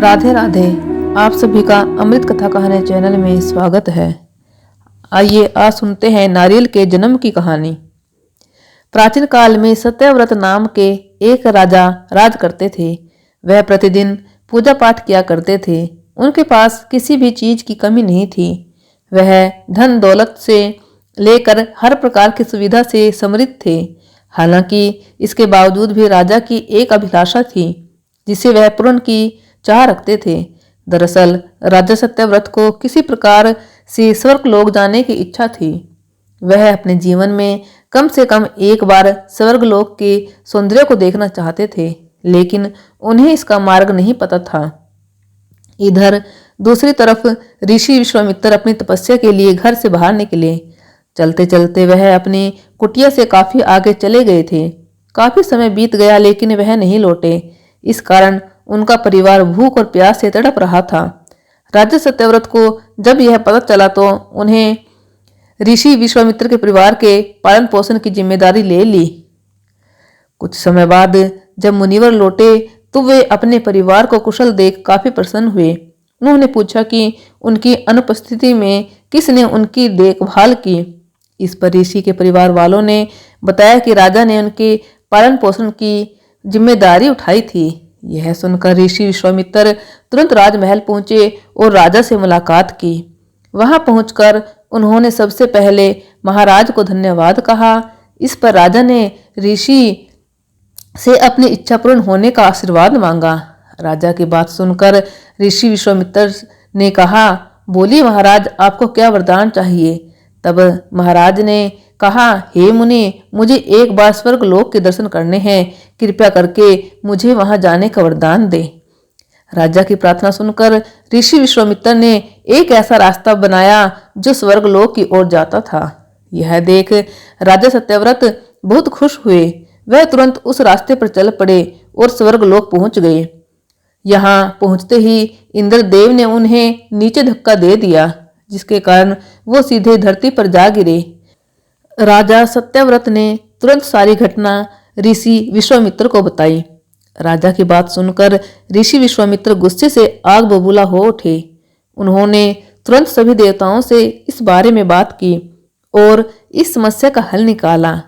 राधे राधे। आप सभी का अमृत कथा कहानी चैनल में स्वागत है। आइए आज सुनते हैं नारियल के जन्म की कहानी। प्राचीन काल में सत्यव्रत नाम के एक राजा राज करते थे। वह प्रतिदिन पूजा पाठ किया करते थे। उनके पास किसी भी चीज की कमी नहीं थी। वह धन दौलत से लेकर हर प्रकार की सुविधा से समृद्ध थे। हालांकि इसके बावजूद भी राजा की एक अभिलाषा थी जिसे वह पूर्ण की चाह रखते थे। दरअसल राजा सत्यव्रत को किसी प्रकार से स्वर्गलोक जाने की इच्छा थी। वह अपने जीवन में कम से कम एक बार स्वर्गलोक के सौंदर्य को देखना चाहते थे, लेकिन उन्हें इसका मार्ग नहीं पता था। इधर दूसरी तरफ ऋषि विश्वामित्र अपनी तपस्या के लिए घर से बाहर निकले। चलते चलते वह अपनी कुटिया से काफी आगे चले गए थे। काफी समय बीत गया लेकिन वह नहीं लौटे। इस कारण उनका परिवार भूख और प्यास से तड़प रहा था। राजा सत्यव्रत को जब यह पता चला तो उन्हें ऋषि विश्वामित्र के परिवार के पालन पोषण की जिम्मेदारी ले ली। कुछ समय बाद जब मुनिवर लौटे तो वे अपने परिवार को कुशल देख काफी प्रसन्न हुए। उन्होंने पूछा कि उनकी अनुपस्थिति में किसने उनकी देखभाल की। इस पर ऋषि के परिवार वालों ने बताया कि राजा ने उनके पालन पोषण की जिम्मेदारी उठाई थी। यह सुनकर ऋषि विश्वामित्र तुरंत राजमहल पहुंचे और राजा से मुलाकात की। वहां पहुंचकर उन्होंने सबसे पहले महाराज को धन्यवाद कहा। इस पर राजा ने ऋषि से अपनी इच्छा पूर्ण होने का आशीर्वाद मांगा। राजा की बात सुनकर ऋषि विश्वामित्र ने कहा, बोलिए महाराज, आपको क्या वरदान चाहिए। तब महाराज ने कहा, हे मुनि, मुझे एक बार स्वर्गलोक के दर्शन करने हैं। कृपया करके मुझे वहां जाने का वरदान दे। राजा की प्रार्थना सुनकर ऋषि विश्वामित्र ने एक ऐसा रास्ता बनाया जो स्वर्गलोक की ओर जाता था। यह देख राजा सत्यव्रत बहुत खुश हुए। वह तुरंत उस रास्ते पर चल पड़े और स्वर्गलोक पहुंच गए। यहाँ पहुंचते ही इंद्रदेव ने उन्हें नीचे धक्का दे दिया, जिसके कारण वो सीधे धरती पर जा गिरे। राजा सत्यव्रत ने तुरंत सारी घटना ऋषि विश्वामित्र को बताई। राजा की बात सुनकर ऋषि विश्वामित्र गुस्से से आग बबूला हो उठे। उन्होंने तुरंत सभी देवताओं से इस बारे में बात की और इस समस्या का हल निकाला,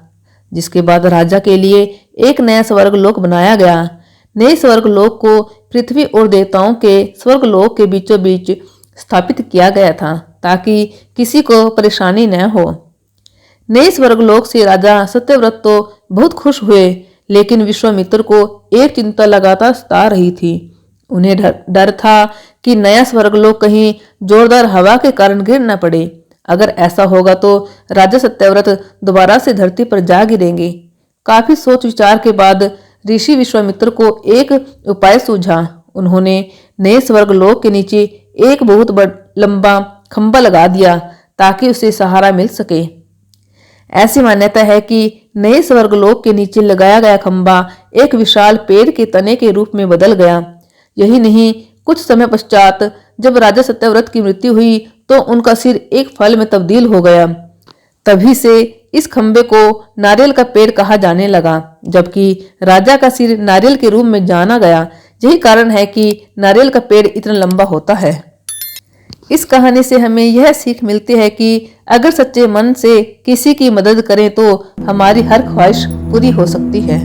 जिसके बाद राजा के लिए एक नया स्वर्गलोक बनाया गया। नए स्वर्गलोक को पृथ्वी और देवताओं के स्वर्गलोक के बीचों बीच स्थापित किया गया था ताकि किसी को परेशानी न हो। नए स्वर्गलोक से राजा सत्यव्रत तो बहुत खुश हुए, लेकिन विश्वामित्र को एक चिंता लगातार सता रही थी। उन्हें डर था कि नया स्वर्गलोक कहीं जोरदार हवा के कारण गिर न पड़े। अगर ऐसा होगा तो राजा सत्यव्रत दोबारा से धरती पर जा गिरेंगे। काफी सोच विचार के बाद ऋषि विश्वामित्र को एक उपाय सूझा। उन्होंने नए स्वर्गलोक के नीचे एक बहुत लंबा खंभा लगा दिया ताकि उसे सहारा मिल सके। ऐसी मान्यता है कि नए स्वर्गलोक के नीचे लगाया गया खंभा एक विशाल पेड़ के तने के रूप में बदल गया। यही नहीं, कुछ समय पश्चात जब राजा सत्यव्रत की मृत्यु हुई तो उनका सिर एक फल में तब्दील हो गया। तभी से इस खंभे को नारियल का पेड़ कहा जाने लगा, जबकि राजा का सिर नारियल के रूप में जाना गया। यही कारण है कि नारियल का पेड़ इतना लंबा होता है। इस कहानी से हमें यह सीख मिलती है कि अगर सच्चे मन से किसी की मदद करें तो हमारी हर ख्वाहिश पूरी हो सकती है।